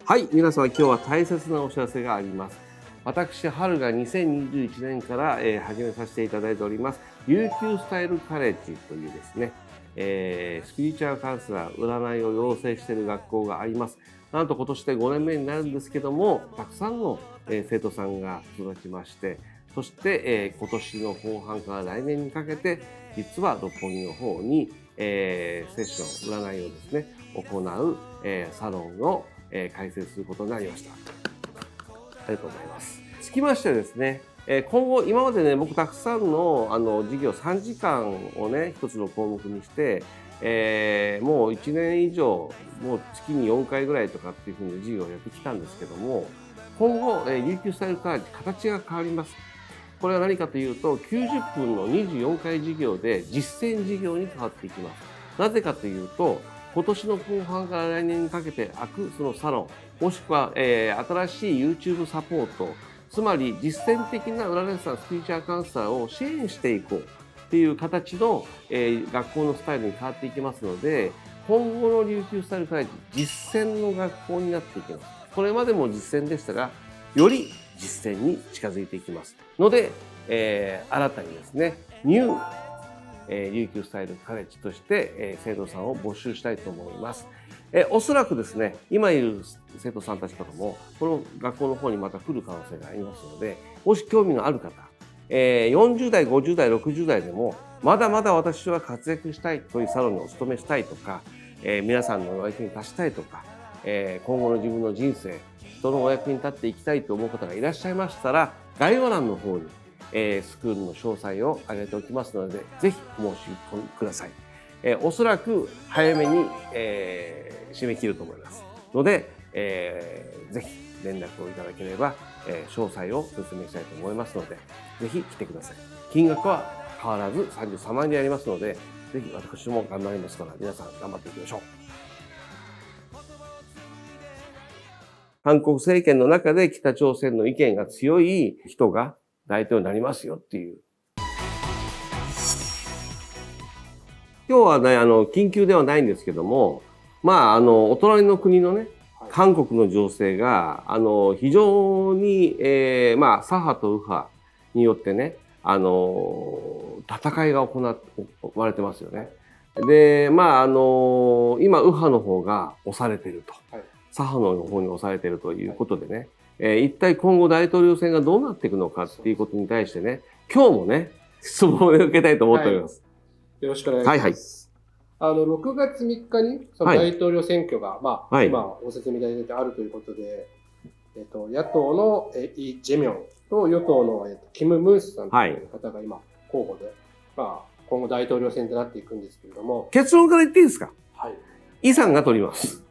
はい、皆様今日は大切なお知らせがあります。私、春が2021年から、始めさせていただいております、琉球スタイルカレッジというですね、スピリチュアルカウンセラー、占いを養成している学校があります。なんと今年で5年目になるんですけども、たくさんの、生徒さんが育ちまして、そして、今年の後半から来年にかけて、実は六本木の方に、セッション、占いをですね、行う、サロンを開設することになりました。ありがとうございます。つきましてですね、今後、今までね、僕たくさんの授業3時間をね、一つの項目にして、もう1年以上、もう月に4回ぐらいとかっていうふうに授業をやってきたんですけども、今後、琉球スタイルカレッジ、形が変わります。これは何かというと、90分の24回授業で実践授業に変わっていきます。なぜかというと、今年の後半から来年にかけて開くそのサロン、もしくは、新しい YouTube サポート、つまり実践的な占い師さん、スピリチュアルカウンセラーを支援していこうっていう形の、学校のスタイルに変わっていきますので、今後の琉球スタイルカレッジ、実践の学校になっていきます。これまでも実践でしたが、より実践に近づいていきますので、新たにですね、ニュー琉球スタイルカレッジとして、生徒さんを募集したいと思います。おそらくですね、今いる生徒さんたちとかも、この学校の方にまた来る可能性がありますので、もし興味のある方、40代、50代、60代でも、まだまだ私は活躍したい、そういうサロンにお勤めしたいとか、皆さんのお役に立ちたいとか、今後の自分の人生、人のお役に立っていきたいと思う方がいらっしゃいましたら、概要欄の方にスクールの詳細を挙げておきますので、ぜひお申し込みください。おそらく早めに、締め切ると思いますので、ぜひ連絡をいただければ、詳細を説明したいと思いますので、ぜひ来てください。金額は変わらず33万円でやりますので、ぜひ私も頑張りますから、皆さん頑張っていきましょう。韓国政権の中で北朝鮮の意見が強い人が大統領になりますよっていう。今日はね、緊急ではないんですけども、お隣の国のね、韓国の情勢が、非常に、左派と右派によってね、戦いが行われてますよね。で、今、右派の方が押されていると。左派の方に押されているということでね、一体今後大統領選がどうなっていくのかっていうことに対してね、今日もね、質問を受けたいと思っております。よろしくお願いします。6月3日にその大統領選挙が、今ご説明いただいてあるということで、野党のイ・ジェミョンと与党のキム・ムンスさんという方が今候補で、今後大統領選となっていくんですけれども。結論から言っていいですか？イさんが取ります。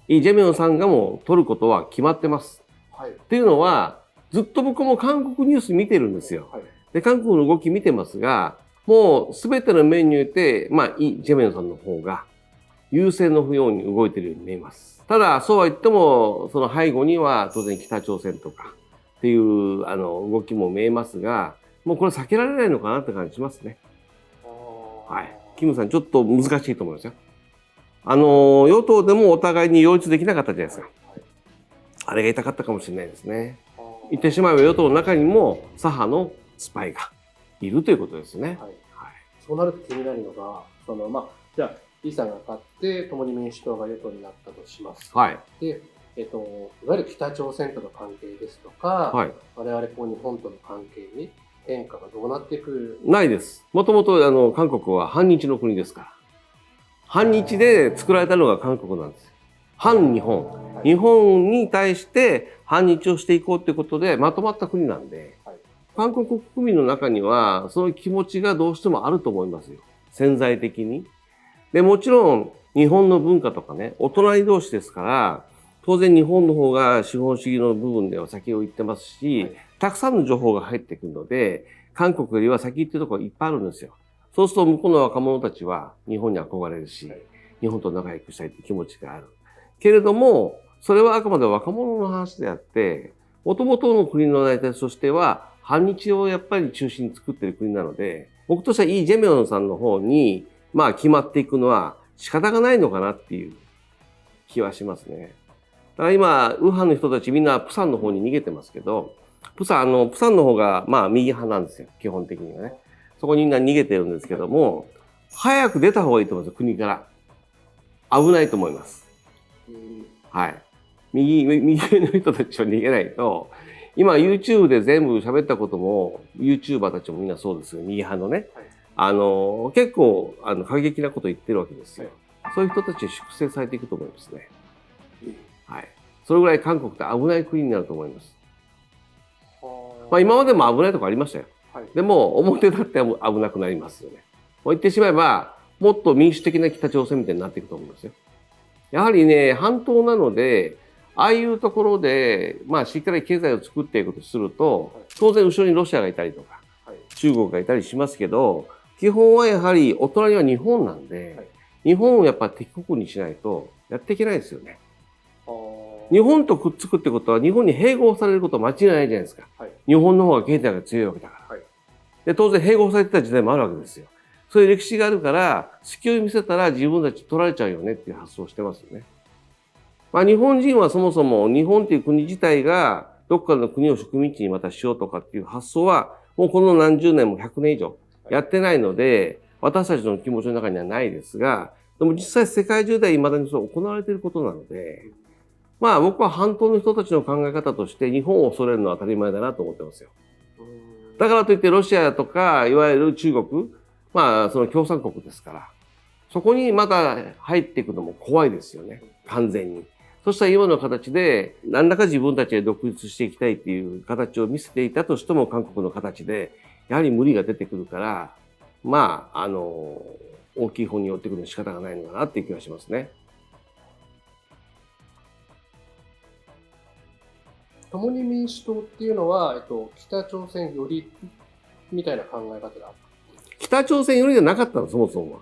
イ・ジェミョンさんがもう取ることは決まってます。っていうのは、ずっと僕も韓国ニュース見てるんですよ。で、韓国の動き見てますが、もう全ての面において、イ・ジェミョンさんの方が優勢のように動いているように見えます。ただ、そうは言っても、その背後には当然北朝鮮とかっていう動きも見えますが、もうこれ避けられないのかなって感じしますね。キムさんちょっと難しいと思いますよ。与党でもお互いに擁立できなかったじゃないですか。あれが痛かったかもしれないですね。言ってしまえば与党の中にも左派のスパイがいるということですね。そうなると気になるのが、じゃあ、イさんが勝って、共に民主党が与党になったとします。で、いわゆる北朝鮮との関係ですとか、我々日本との関係に変化がどうなっていく？ないです。もともと韓国は反日の国ですから。反日で作られたのが韓国なんです。反日本。日本に対して反日をしていこうということでまとまった国なんで、韓国国民の中にはそういう気持ちがどうしてもあると思いますよ。潜在的に。で、もちろん日本の文化とかね、お隣同士ですから、当然日本の方が資本主義の部分では先を行ってますし、たくさんの情報が入ってくるので、韓国よりは先行ってるところいっぱいあるんですよ。そうすると向こうの若者たちは日本に憧れるし、日本と仲良くしたいという気持ちがある。けれども、それはあくまで若者の話であって、元々の国の成り立ちとしては、反日をやっぱり中心に作っている国なので、僕としてはイ・ジェミョンさんの方に、決まっていくのは仕方がないのかなっていう気はしますね。から今、右派の人たちみんなプサンの方に逃げてますけど、プサンの方がまあ右派なんですよ、基本的にはね。そこにみんな逃げてるんですけども、早く出た方がいいと思いますよ、国から。危ないと思います。はい。右上の人たちは逃げないと、今 YouTube で全部喋ったことも、YouTuber たちもみんなそうですよ、右派のね。結構、過激なこと言ってるわけですよ。そういう人たちに粛清されていくと思いますね。はい。それぐらい韓国って危ない国になると思います。まあ今までも危ないとこありましたよ。でも、表立って危なくなりますよね。言ってしまえば、もっと民主的な北朝鮮みたいになっていくと思いますよ。やはりね、半島なので、ああいうところで、まあ、しっかり経済を作っていくとすると、当然後ろにロシアがいたりとか、中国がいたりしますけど、基本はやはりお隣は日本なんで、日本をやっぱ敵国にしないとやっていけないですよね。日本とくっつくってことは日本に併合されることは間違いないじゃないですか。日本の方が経済が強いわけだから。で、当然併合されてた時代もあるわけですよ。そういう歴史があるから、隙を見せたら自分たち取られちゃうよねっていう発想をしてますよね。まあ日本人はそもそも日本っていう国自体がどっかの国を植民地にまたしようとかっていう発想はもうこの何十年も100年以上やってないので、私たちの気持ちの中にはないですが、でも実際世界中で未だにそう行われていることなので、まあ僕は半島の人たちの考え方として日本を恐れるのは当たり前だなと思ってますよ。だからといってロシアとかいわゆる中国、まあその共産国ですから、そこにまた入っていくのも怖いですよね、完全に。そしたら今の形で何らか自分たちで独立していきたいっていう形を見せていたとしても韓国の形でやはり無理が出てくるから、まあ大きい方に寄ってくるの仕方がないのかなっていう気がしますね。共に民主党っていうのは、北朝鮮寄りみたいな考え方だ。北朝鮮寄りじゃなかったの、そもそも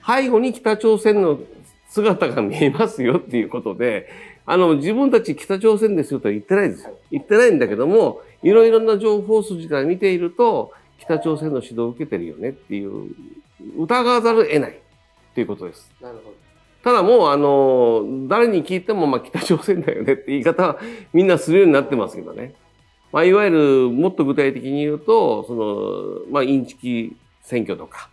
は。背後に北朝鮮の姿が見えますよっていうことで、自分たち北朝鮮ですよとは言ってないですよ。言ってないんだけども、いろいろな情報筋から見ていると、北朝鮮の指導を受けてるよねっていう、疑わざるを得ないっていうことです。なるほど。ただもう、誰に聞いても、まあ、北朝鮮だよねって言い方はみんなするようになってますけどね。まあ、いわゆる、もっと具体的に言うと、まあ、インチキ選挙とか、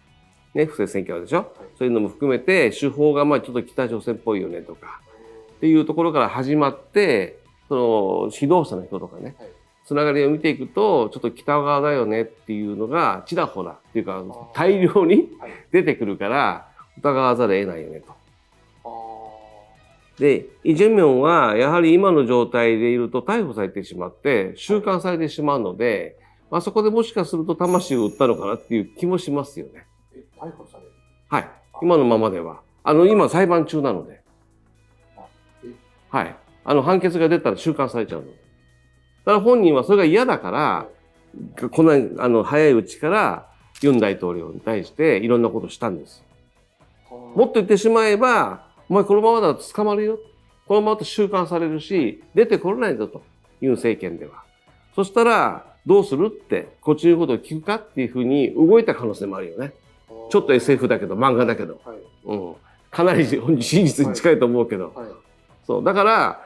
ね、不正選挙でしょ、そういうのも含めて、手法がまあちょっと北朝鮮っぽいよねとか、っていうところから始まって、指導者の人とかね、つながりを見ていくと、ちょっと北側だよねっていうのが、ちらほらっていうか、大量に出てくるから、疑わざるを得ないよねと。で、イ・ジェミョンは、やはり今の状態でいると逮捕されてしまって、収監されてしまうので、まあそこでもしかすると魂を売ったのかなっていう気もしますよね。逮捕される？はい。今のままでは。今裁判中なので。はい。判決が出たら収監されちゃうので。だから本人はそれが嫌だから、こんなに、早いうちから、ユン大統領に対していろんなことをしたんです。もっと言ってしまえば、お前このままだと捕まるよ。このままだと収監されるし、出てこれないぞと。ユン政権では。そしたら、どうするって、こっちのことを聞くかっていうふうに動いた可能性もあるよね。ちょっと SF だけど、漫画だけど。うん。かなり真実に近いと思うけど。そう。だから、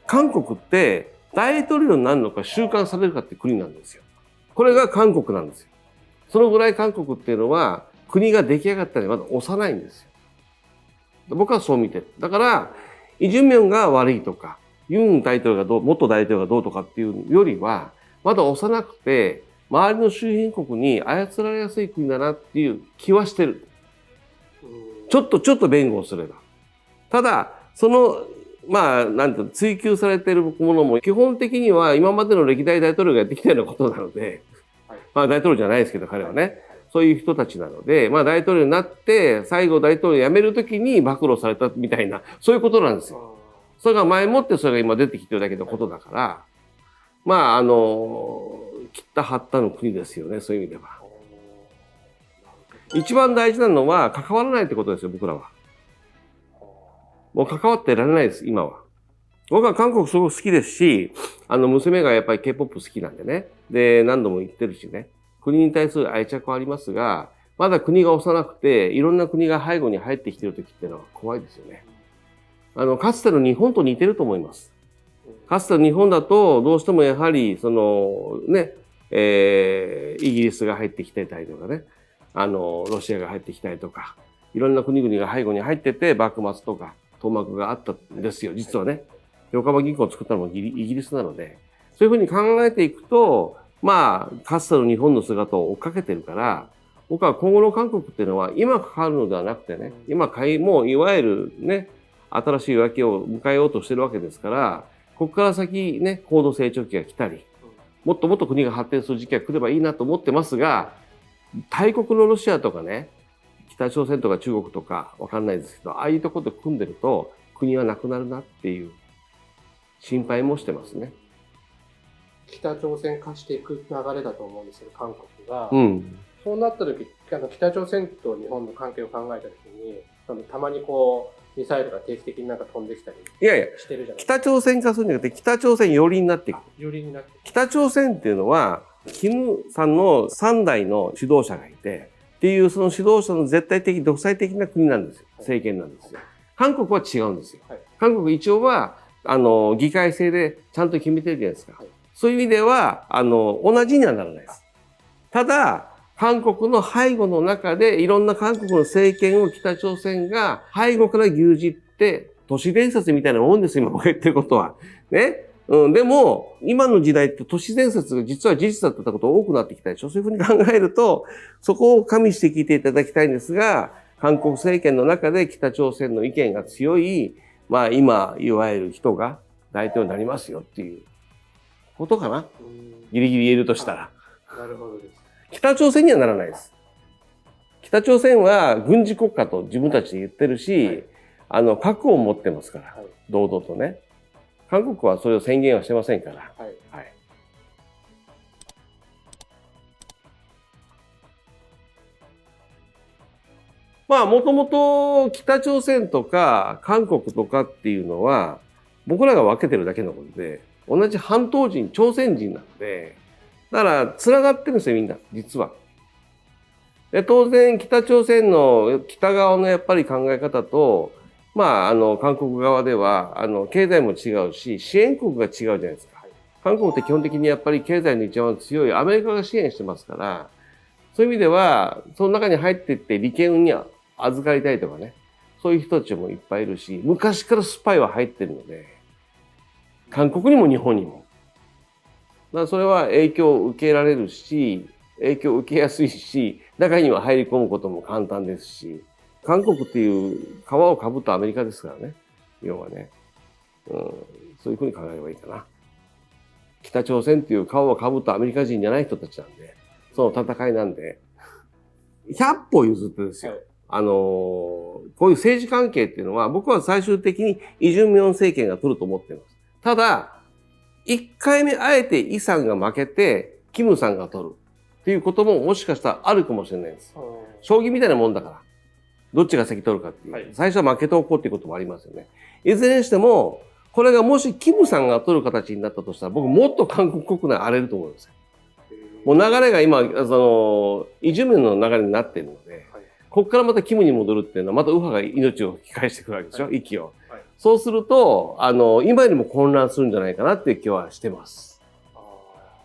韓国って、大統領になるのか収監されるかって国なんですよ。これが韓国なんですよ。そのぐらい韓国っていうのは、国が出来上がったらまだ幼いんですよ。僕はそう見てる。だから、イ・ジュンミョンが悪いとか、ユン大統領が元大統領がどうとかっていうよりは、まだ幼くて、周りの周辺国に操られやすい国だなっていう気はしてる。ちょっと弁護をすれば。ただ、まあ、なんていうの、追求されているものも、基本的には今までの歴代大統領がやってきたようなことなので、まあ大統領じゃないですけど、彼はね。そういう人たちなので、まあ大統領になって、最後大統領を辞めるときに暴露されたみたいな、そういうことなんですよ。それが前もってそれが今出てきてるだけのことだから、まあ切った張ったの国ですよね、そういう意味では。一番大事なのは関わらないってことですよ、僕らは。もう関わってられないです、今は。僕は韓国すごく好きですし、娘がやっぱり K-POP 好きなんでね。で、何度も言ってるしね。国に対する愛着はありますが、まだ国が幼くて、いろんな国が背後に入ってきてる時っていうのは怖いですよね。かつての日本と似てると思います。かつての日本だと、どうしてもやはり、イギリスが入ってきてたりとかね、ロシアが入ってきたりとか、いろんな国々が背後に入ってて、幕末とか、東幕があったんですよ、実はね。横浜銀行を作ったのもイギリスなので、そういうふうに考えていくと、まあ、かつての日本の姿を追っかけてるから、僕は今後の韓国っていうのは、今関わるのではなくてね、もういわゆるね、新しい夜明けを迎えようとしてるわけですから、ここから先ね、高度成長期が来たり、もっともっと国が発展する時期が来ればいいなと思ってますが、大国のロシアとかね、北朝鮮とか中国とかわかんないですけど、ああいうところと組んでると国はなくなるなっていう心配もしてますね。北朝鮮化していく流れだと思うんですけど、韓国が。そうなった時、北朝鮮と日本の関係を考えた時に、たまにこう、ミサイルが定期的になんか飛んできたりしてるじゃないですか。北朝鮮化するんじゃなくて、北朝鮮寄りになっていく。寄りになっていく。北朝鮮っていうのは、キムさんの3代の指導者がいて、っていうその指導者の絶対的、独裁的な国なんですよ。政権なんですよ。韓国は違うんですよ。韓国一応は、議会制でちゃんと決めてるじゃないですか。そういう意味では、同じにはならないです。ただ、韓国の背後の中で、いろんな韓国の政権を北朝鮮が背後から牛耳って、都市伝説みたいなもんですよ、今僕が言ってることは。ね。でも、今の時代って都市伝説が実は事実だったこと多くなってきたでしょ。そういうふうに考えると、そこを加味して聞いていただきたいんですが、韓国政権の中で北朝鮮の意見が強い、まあ今、いわゆる人が大統領になりますよっていうことかな。ギリギリ言えるとしたら。なるほどです。北朝鮮にはならないです。北朝鮮は軍事国家と自分たちで言ってるし、核を持ってますから、堂々とね。韓国はそれを宣言はしてませんから。まあ、もともと北朝鮮とか韓国とかっていうのは、僕らが分けてるだけのことで、同じ半島人、朝鮮人なので、だから、繋がってるんですよ、みんな、実は。で、当然、北朝鮮の北側のやっぱり考え方と、まあ、韓国側では、経済も違うし、支援国が違うじゃないですか。韓国って基本的にやっぱり経済の一番強いアメリカが支援してますから、そういう意味では、その中に入っていって利権に預かりたいとかね、そういう人たちもいっぱいいるし、昔からスパイは入ってるので、韓国にも日本にも。だからそれは影響を受けられるし、影響を受けやすいし、中には入り込むことも簡単ですし、韓国っていう皮をかぶったアメリカですからね。要はね。そういうふうに考えればいいかな。北朝鮮っていう皮をかぶったアメリカ人じゃない人たちなんで、その戦いなんで、100歩譲ってですよ。こういう政治関係っていうのは、僕は最終的にイ・ジュンミョン政権が取ると思っています。ただ、1回目あえてイさんが負けて、キムさんが取るっていうことももしかしたらあるかもしれないです。将棋みたいなもんだから。どっちが先取るかっていう。最初は負けておこうっていうこともありますよね。いずれにしても、これがもしキムさんが取る形になったとしたら、僕もっと韓国国内荒れると思うんですよ。もう流れが今、イ・ジュンミョンの流れになっているので、ここからまたキムに戻るっていうのは、また右派が命を吹き返してくるわけでしょ、息を。そうすると、今よりも混乱するんじゃないかなっていう気はしてます。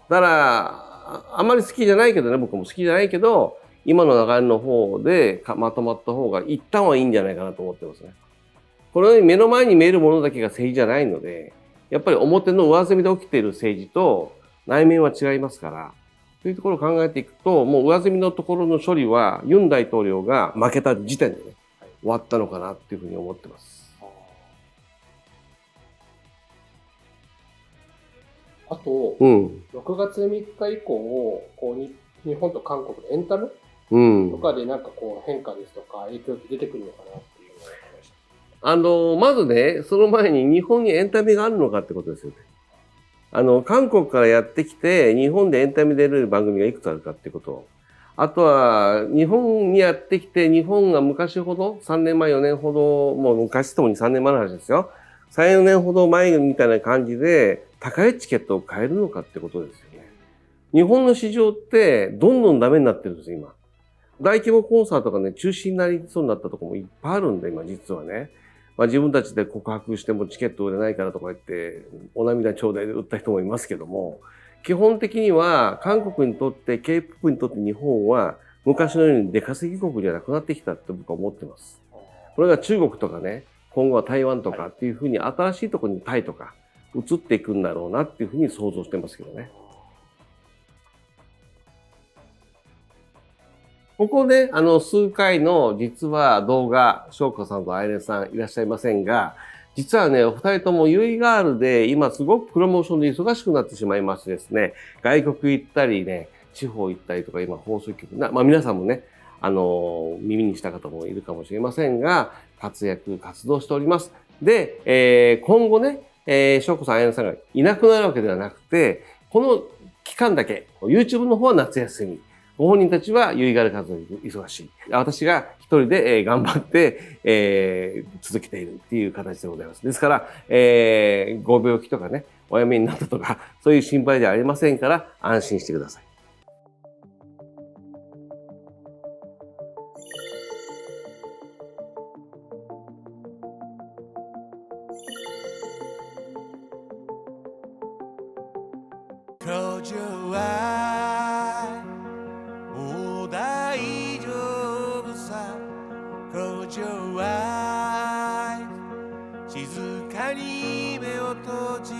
だから、あまり好きじゃないけどね、僕も好きじゃないけど、今の流れの方でまとまった方が一旦はいいんじゃないかなと思ってますね。このように目の前に見えるものだけが政治じゃないので、やっぱり表の上積みで起きている政治と内面は違いますから、というところを考えていくと、もう上積みのところの処理は、ユン大統領が負けた時点でね、終わったのかなっていうふうに思ってます。あと、6月3日以降、こう日本と韓国のエンタメとかでなんかこう変化ですとか影響って出てくるのかなっていうのを思いました。まずね、その前に日本にエンタメがあるのかってことですよね。韓国からやってきて、日本でエンタメで出る番組がいくつあるかってこと。あとは、日本にやってきて、日本が昔ほど、3年前、4年ほど、もう昔ともに3年前の話ですよ。3、4年ほど前みたいな感じで、高いチケットを買えるのかってことですよね。日本の市場って、どんどんダメになってるんですよ、今。大規模コンサートがね、中止になりそうになったところもいっぱいあるんで、今実はね。自分たちで告白してもチケット売れないからとか言って、お涙頂戴で売った人もいますけども、基本的には韓国にとって、K-POP にとって日本は昔のように出稼ぎ国じゃなくなってきたって僕は思ってます。これが中国とかね、今後は台湾とかっていうふうに新しいところにタイとか移っていくんだろうなっていうふうに想像してますけどね。ここで、数回の実は動画、翔子さんとあいねさんいらっしゃいませんが、実はね、お二人ともユイガールで今すごくプロモーションで忙しくなってしまいましてですね、外国行ったりね、地方行ったりとか今放送局皆さんもね、耳にした方もいるかもしれませんが、活動しております。で、今後ね、翔子さん、あやねさんがいなくなるわけではなくて、この期間だけ、YouTube の方は夏休み。ご本人たちはユイガール活動に忙しい。私が一人で頑張って、続けているっていう形でございます。ですから、ご病気とかね、お辞めになったとか、そういう心配ではありませんから安心してください。もう大丈夫さ Close your eyes 静かに目を閉じ